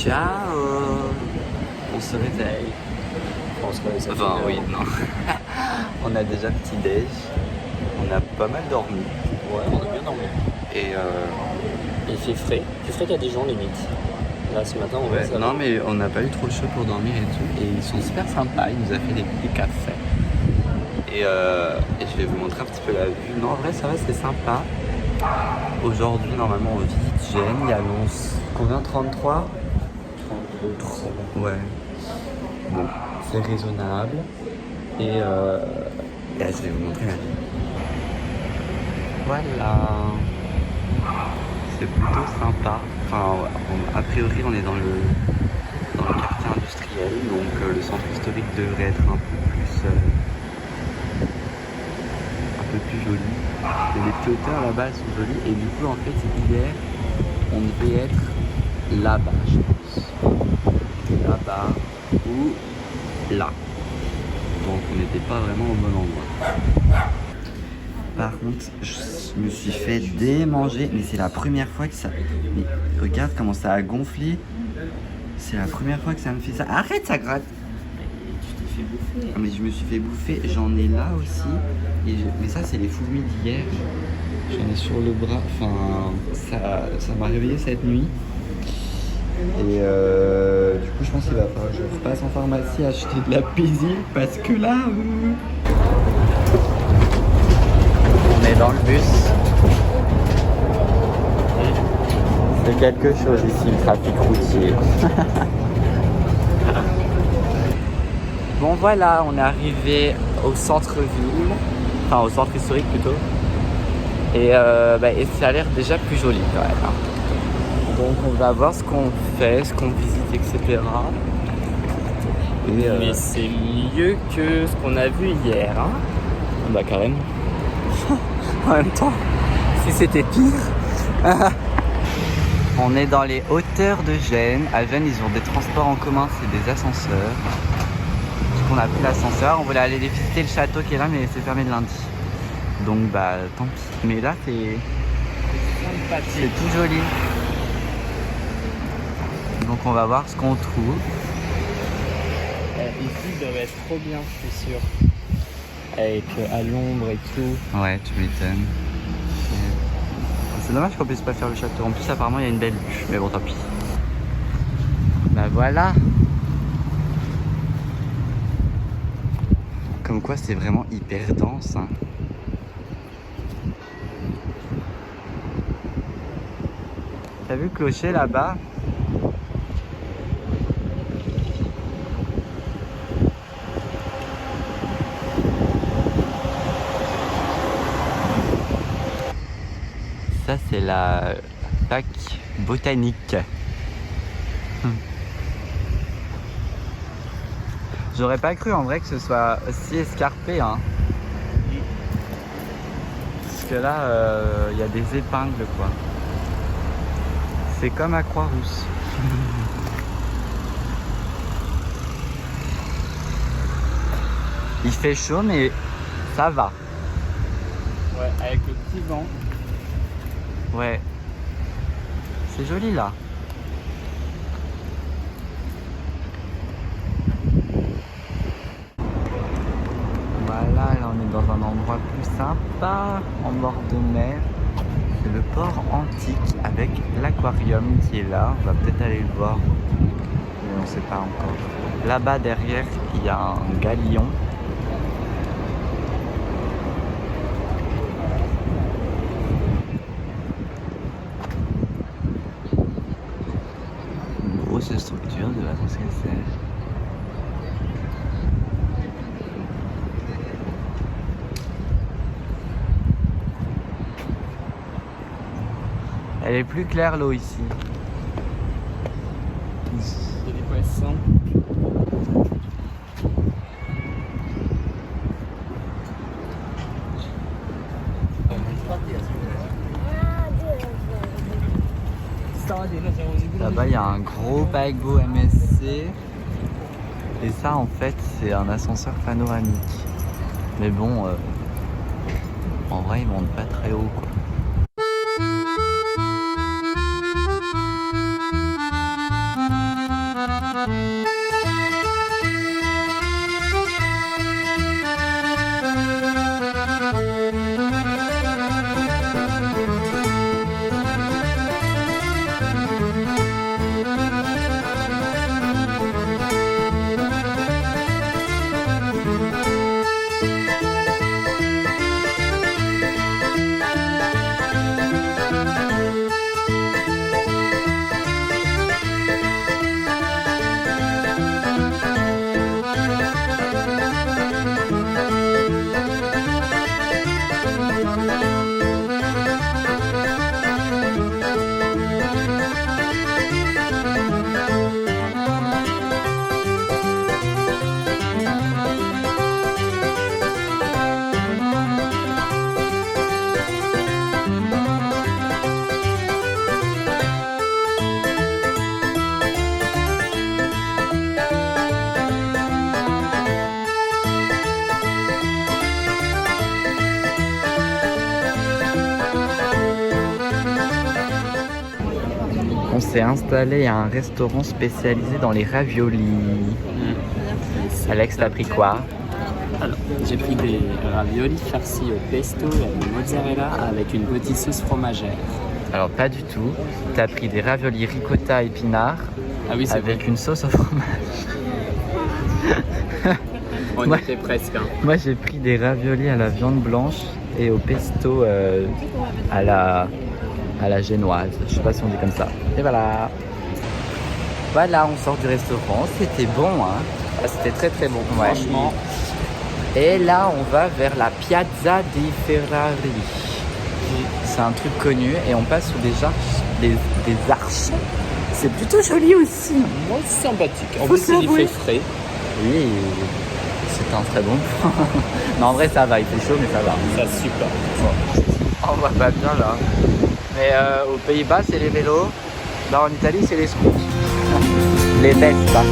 Ciao. On se réveille. On se réveille. Enfin oui, non. On a déjà petit déj. On a pas mal dormi. Ouais, on a bien dormi. Et il fait frais. Il fait frais qu'à Dijon limite. Là ce matin on ouais, va non mais on n'a pas eu trop chaud pour dormir et tout. Et ils sont super sympas. Il nous a fait des petits cafés. Et je vais vous montrer un petit peu la vue. Non, en vrai, ça va, c'est sympa. Aujourd'hui, normalement, on visite Gênes. Il annonce combien? 33? 33. Ouais. Bon, c'est raisonnable. Et là, je vais vous montrer la vue. Voilà. C'est plutôt sympa. Enfin, a priori, on est dans le quartier industriel. Donc, le centre historique devrait être un peu plus joli. Et les petites hauteurs là-bas elles sont jolies. Et du coup en fait hier on devait être là-bas je pense. Là-bas ou là. Donc on n'était pas vraiment au bon endroit. Par contre je me suis fait démanger. Mais c'est la première fois que ça. Mais regarde comment ça a gonflé. C'est la première fois que ça me fait ça. Arrête, ça gratte. Tu t'es fait bouffer. Mais je me suis fait bouffer, j'en ai là aussi. Mais ça c'est les fourmis d'hier. J'en ai sur le bras. Enfin, ça m'a réveillé cette nuit. Et du coup je pense qu'il va falloir que je repasse en pharmacie acheter de la Pésil parce que là... On est dans le bus. C'est quelque chose ici le trafic routier. Bon voilà, on est arrivé au centre-ville, enfin au centre historique plutôt. Et ça a l'air déjà plus joli quand même. Hein. Donc on va voir ce qu'on fait, ce qu'on visite, etc. Mais c'est mieux que ce qu'on a vu hier. Hein. Bah carrément. En même temps, si c'était pire. On est dans les hauteurs de Gênes. À Gênes, ils ont des transports en commun, c'est des ascenseurs. On a pris l'ascenseur, on voulait aller visiter le château qui est là mais c'est fermé le lundi. Donc bah tant pis. Mais là c'est tout joli. Donc on va voir ce qu'on trouve. Ici ça va être trop bien, je suis sûr. Avec à l'ombre et tout. Ouais, tu m'étonnes. C'est dommage qu'on puisse pas faire le château. En plus apparemment il y a une belle vue. Mais bon tant pis. Bah voilà. Comme quoi c'est vraiment hyper dense. Hein. T'as vu le clocher là-bas? Ça c'est la fac botanique. J'aurais pas cru en vrai que ce soit aussi escarpé. Hein. Parce que là, il y a des épingles quoi. C'est comme à Croix-Rousse. Il fait chaud mais ça va. Ouais, avec le petit vent. Ouais. C'est joli là. Voilà, là on est dans un endroit plus sympa, en bord de mer. C'est le port antique avec l'aquarium qui est là. On va peut-être aller le voir, mais on ne sait pas encore. Là-bas derrière, il y a un galion. Une grosse structure de la SNCF. Elle est plus claire l'eau ici. Il y a des poissons. Là-bas, il y a un gros paquebot MSC. Et ça, en fait, c'est un ascenseur panoramique. Mais bon, en vrai, il monte pas très haut, quoi. s'est installé à un restaurant spécialisé dans les raviolis. Alex, t'as pris quoi? Alors, j'ai pris des raviolis farcis au pesto et à la mozzarella avec une petite sauce fromagère. Alors pas du tout. T'as pris des raviolis ricotta épinards avec une sauce au fromage. On était presque. Hein. Moi j'ai pris des raviolis à la viande blanche et au pesto à la génoise. Je sais pas si on dit comme ça. Et voilà. Voilà, on sort du restaurant. C'était bon, hein. C'était très très bon. Ouais. Franchement. Et là, on va vers la Piazza dei Ferrari. C'est un truc connu et on passe sous des arches. C'est plutôt joli aussi. Moi, c'est sympathique. En Faut plus, il s'avouer. fait frais. Oui, c'est un très bon point. Non, en vrai, ça va. Il fait chaud, mais ça va. Ça super. On voit pas bien là. Mais aux Pays-Bas, c'est les vélos. Là, en Italie, c'est les scouts. Les Vespa.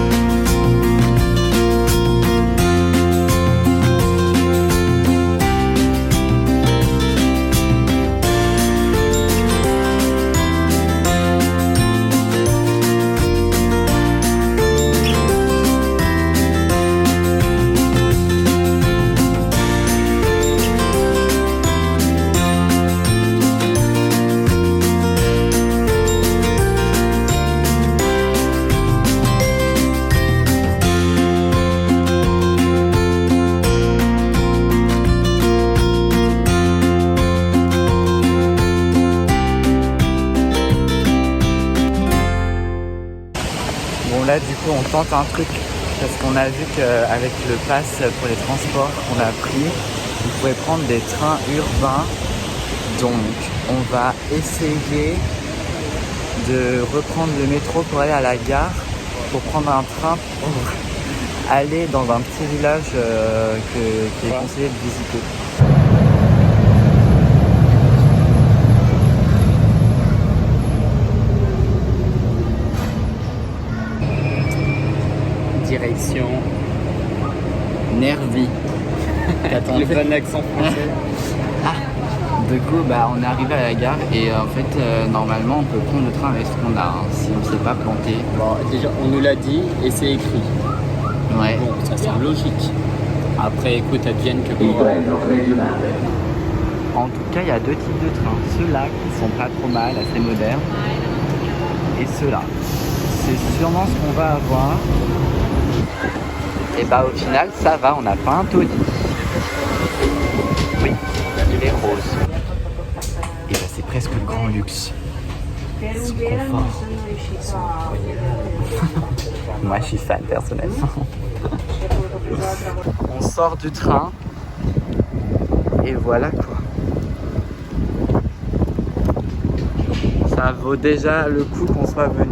Bon là du coup on tente un truc parce qu'on a vu qu'avec le pass pour les transports qu'on a pris, vous pouvez prendre des trains urbains. Donc on va essayer de reprendre le métro pour aller à la gare, pour prendre un train pour aller dans un petit village qui est conseillé de visiter. Direction Nervi. le bon accent français. Du coup, on est arrivé à la gare et en fait, normalement, on peut prendre le train avec ce qu'on a, hein, si on ne s'est pas planté. Bon, déjà, on nous l'a dit et c'est écrit. Ouais. Bon, ça semble logique. Après, écoute, advienne que pourra. En tout cas, il y a deux types de trains. Ceux-là qui sont pas trop mal, assez modernes, et ceux-là. C'est sûrement ce qu'on va avoir. Et au final, ça va, on n'a pas un taudis. Oui, il est rose. Et c'est presque le grand luxe. Son confort. Moi, je suis fan personnellement. On sort du train. Et voilà quoi. Ça vaut déjà le coup qu'on soit venu.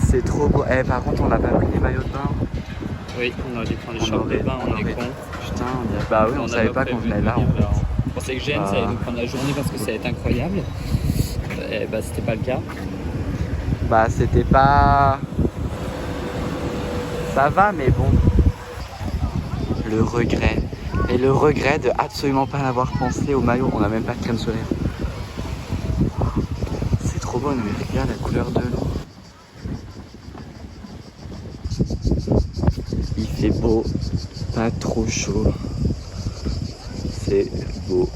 C'est trop beau. Par contre, on n'a pas pris les maillots de bain. Oui, on aurait dû prendre les shorts de bain, on est con. Putain, on savait pas qu'on venait là. On pensait que Gênes, ça allait nous prendre la journée parce que ça allait être incroyable. Et c'était pas le cas. C'était pas... Ça va, mais bon. Le regret. Et le regret de absolument pas avoir pensé au maillot. On n'a même pas de crème solaire. C'est trop beau, mais regarde la couleur de l'eau. Il fait beau, pas trop chaud. C'est beau.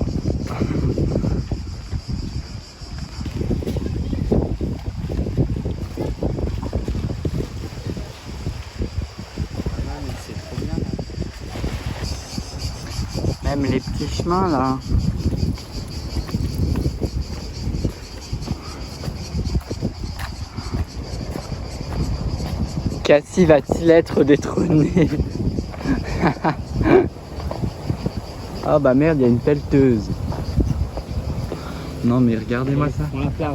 Même les petits chemins là. Cassie va-t-il être détrôné? Ah merde, il y a une pelleteuse. Non mais regardez-moi ça. On va faire...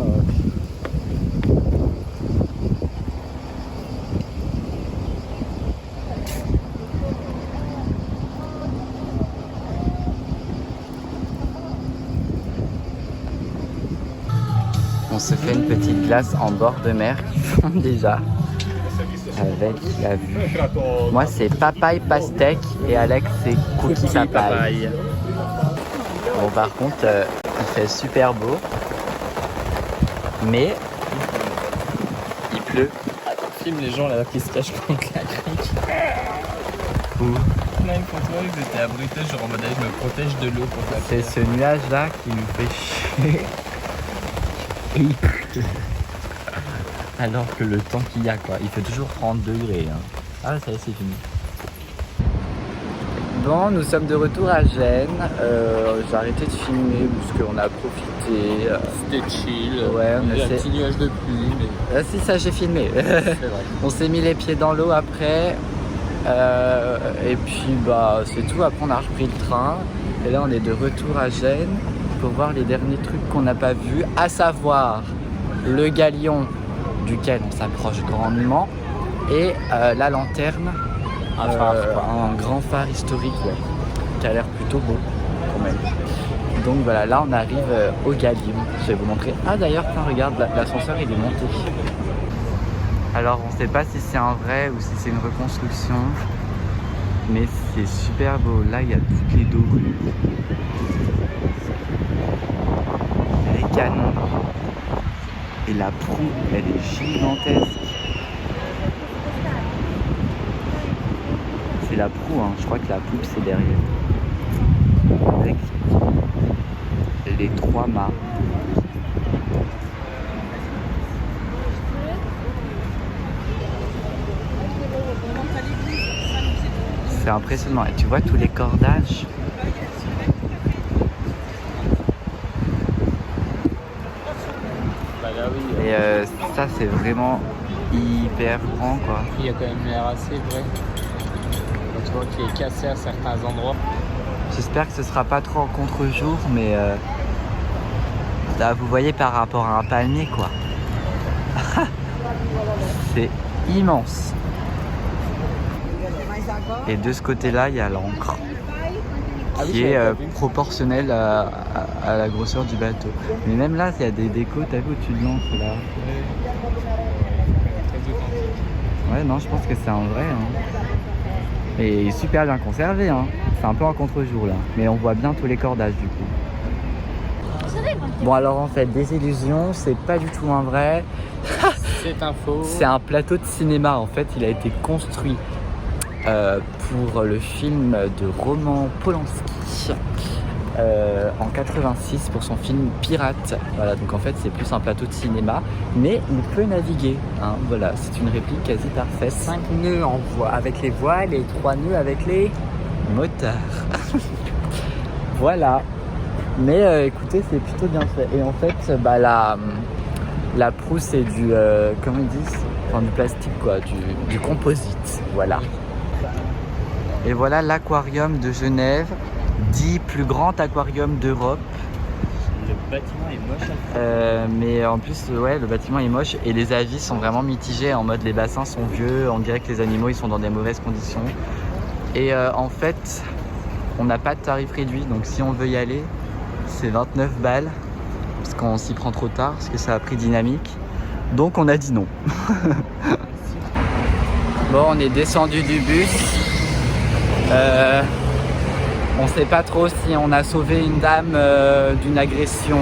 On se fait une petite glace en bord de mer qui fond déjà. Avec la vue. Moi c'est papaye pastèque et Alex c'est cookie papaye. Bon par contre il fait super beau. Mais pleut. Attends, filme les gens là qui se cachent contre la crique. Où Là, une photo, ils étaient abrités, genre en mode je me protège de l'eau pour C'est ce nuage là qui nous fait chier. Et il pleut. Alors que le temps qu'il y a quoi, il fait toujours 30 degrés. Hein. Ah ça y est, c'est fini. Bon, nous sommes de retour à Gênes. J'ai arrêté de filmer parce qu'on a profité. C'était chill. Ouais, il y a un c'est... petit nuage de pluie, mais Si ça j'ai filmé. c'est vrai. On s'est mis les pieds dans l'eau après. Et puis bah c'est tout. Après on a repris le train. Et là on est de retour à Gênes pour voir les derniers trucs qu'on n'a pas vus, à savoir le galion duquel on s'approche grandement et la lanterne, Un phare, quoi. un grand phare historique ouais, qui a l'air plutôt beau quand même. Donc voilà, là on arrive au galion. Je vais vous montrer. Ah d'ailleurs, tiens, regarde, l'ascenseur il est monté. Alors on sait pas si c'est un vrai ou si c'est une reconstruction, mais c'est super beau. Là il y a toutes les dorures, les canons et la proue, elle est gigantesque. C'est la proue, hein. Je crois que la poupe c'est derrière. Avec les 3 mâts. C'est impressionnant. Et tu vois tous les cordages. Bah là, oui. Et ça c'est vraiment hyper grand quoi. Il y a quand même l'air assez vrai. Tu vois qu'il est cassé à certains endroits. J'espère que ce sera pas trop en contre-jour, mais là, vous voyez par rapport à un palmier quoi. C'est immense. Et de ce côté-là, il y a l'ancre qui est proportionnelle à la grosseur du bateau. Mais même là, il y a des décos, t'as vu au-dessus de l'ancre là. Ouais, non, je pense que c'est un vrai. Hein. Et super bien conservé. Hein. C'est un peu en contre-jour là. Mais on voit bien tous les cordages du coup. Bon alors en fait, désillusion, c'est pas du tout un vrai. C'est un faux. C'est un plateau de cinéma en fait. Il a été construit pour le film de Roman Polanski en 86 pour son film Pirate. Voilà, donc en fait c'est plus un plateau de cinéma, mais il peut naviguer. Hein, voilà, c'est une réplique quasi parfaite. 5 nœuds en avec les voiles et 3 nœuds avec les moteurs. Voilà. Mais écoutez, c'est plutôt bien fait. Et en fait, bah, la proue c'est du, comment ils disent, enfin, du plastique quoi, du composite. Voilà. Et voilà l'aquarium de Genève, dit plus grand aquarium d'Europe. Le bâtiment est moche. Mais en plus, ouais, le bâtiment est moche et les avis sont vraiment mitigés. En mode, les bassins sont vieux, on dirait que les animaux ils sont dans des mauvaises conditions. Et en fait, on n'a pas de tarif réduit, donc si on veut y aller, c'est 29 balles parce qu'on s'y prend trop tard, parce que ça a pris dynamique. Donc on a dit non. Bon, on est descendu du bus. On sait pas trop si on a sauvé une dame d'une agression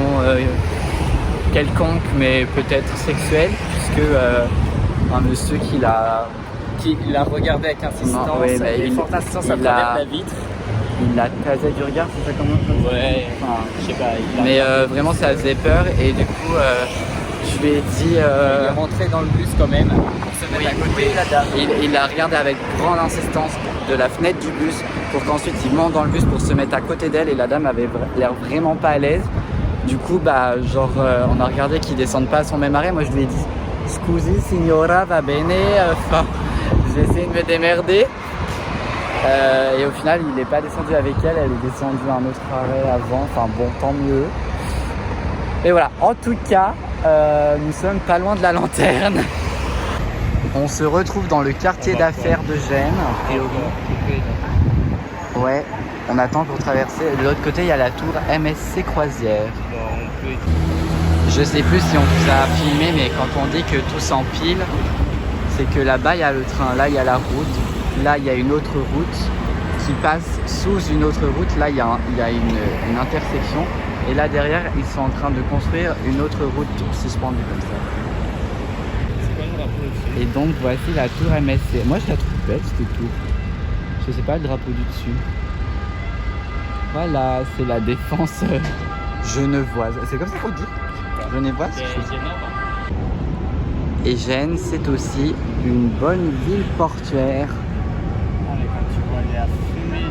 quelconque, mais peut-être sexuelle, puisque un monsieur qui l'a regardé avec insistance, non, ouais, avec forte insistance à travers la vitre. Il la tasait du regard, c'est ça comment? Ouais, enfin, je sais pas. Mais vraiment ça faisait peur et du coup je lui ai dit... Il est rentré dans le bus quand même pour se mettre à côté de la dame. Il l'a regardé avec grande insistance de la fenêtre du bus pour qu'ensuite il monte dans le bus pour se mettre à côté d'elle et la dame avait l'air vraiment pas à l'aise. Du coup, bah, genre, on a regardé qu'il descende pas à son même arrêt. Moi, je lui ai dit « Scusi, signora, va bene ?» Enfin, j'ai essayé de me démerder. Et au final, il n'est pas descendu avec elle. Elle est descendue à un autre arrêt avant. Enfin, bon, tant mieux. Et voilà, en tout cas, nous sommes pas loin de la lanterne. On se retrouve dans le quartier d'affaires de Gênes, a priori. Ouais, on attend pour traverser. De l'autre côté, il y a la tour MSC Croisière. Je sais plus si on vous a filmé, mais quand on dit que tout s'empile, c'est que là-bas, il y a le train, là, il y a la route, là, il y a une autre route qui passe sous une autre route. Là, il y a une intersection. Et là, derrière, ils sont en train de construire une autre route suspendue comme ça. Et donc voici la tour MSC. Moi je la trouve belle cette tour. Je sais pas le drapeau du dessus. Voilà, c'est la défense genevoise. C'est comme ça qu'on dit genevoise. Et Gênes, c'est aussi une bonne ville portuaire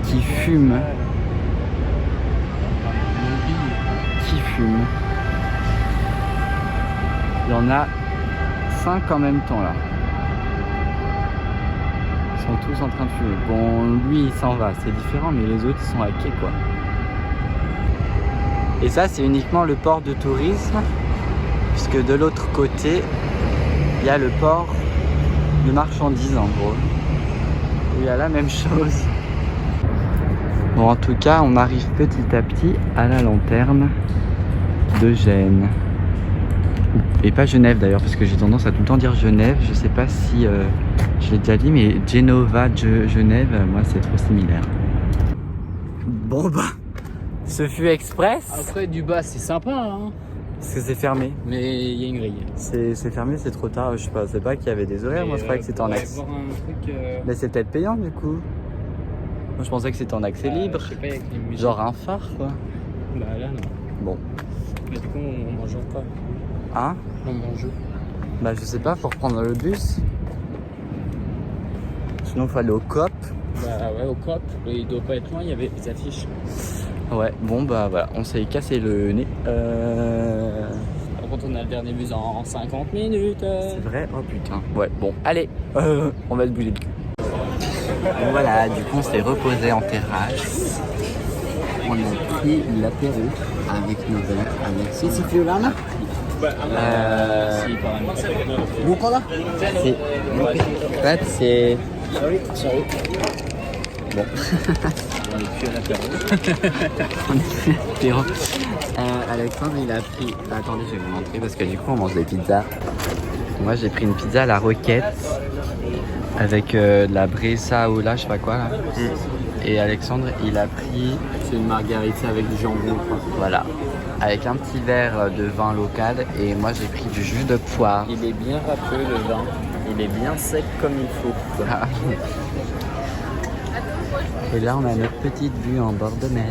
qui fume. Qui fume. Il y en a 5 en même temps là. Ils sont tous en train de fumer. Bon, lui il s'en va, c'est différent, mais les autres ils sont à quai quoi. Et ça c'est uniquement le port de tourisme, puisque de l'autre côté, il y a le port de marchandises en gros. Où il y a la même chose. Bon, en tout cas, on arrive petit à petit à la lanterne de Gênes. Et pas Genève d'ailleurs, parce que j'ai tendance à tout le temps dire Genève. Je sais pas si je l'ai déjà dit, mais Genova, Genève, moi c'est trop similaire. Bon bah, ce fut express. Après, du bas, c'est sympa, hein. Parce que c'est fermé. Mais il y a une grille. C'est fermé, c'est trop tard. Je pensais pas qu'il y avait des horaires. Moi je croyais que c'était en accès. Mais c'est peut-être payant du coup. Moi je pensais que c'était en accès libre. Je sais pas, avec les musiques. Genre un phare quoi. Bah là, non. Bon. Mais du coup, on mange pas. Hein? On mange. Bah je sais pas, faut reprendre le bus. Sinon faut aller au COP. Bah ouais, au COP. Il doit pas être loin, il y avait des affiches. Ouais, bon bah voilà, on s'est cassé le nez. Par contre, on a le dernier bus en 50 minutes. C'est vrai? Oh putain. Ouais, bon, allez, on va se bouger le cul. Bon voilà, du coup on s'est reposé en terrasse. On a pris l'apéro avec nos verres, avec ceci Fiolana. Si, quand même. C'est... En fait, c'est... Sorry. Bon. On est plus à l'apéro. On est apéro. Alexandre, il a pris... Attendez, je vais vous montrer parce que du coup, on mange des pizzas. Moi, j'ai pris une pizza à la roquette avec de la bresaola, je sais pas quoi là. Et Alexandre, il a pris... C'est une margarita avec du jambon, quoi. Voilà. Avec un petit verre de vin local et moi j'ai pris du jus de poire. Il est bien râpeux le vin. Il est bien sec comme il faut. Voilà. Et là on a notre petite vue en bord de mer.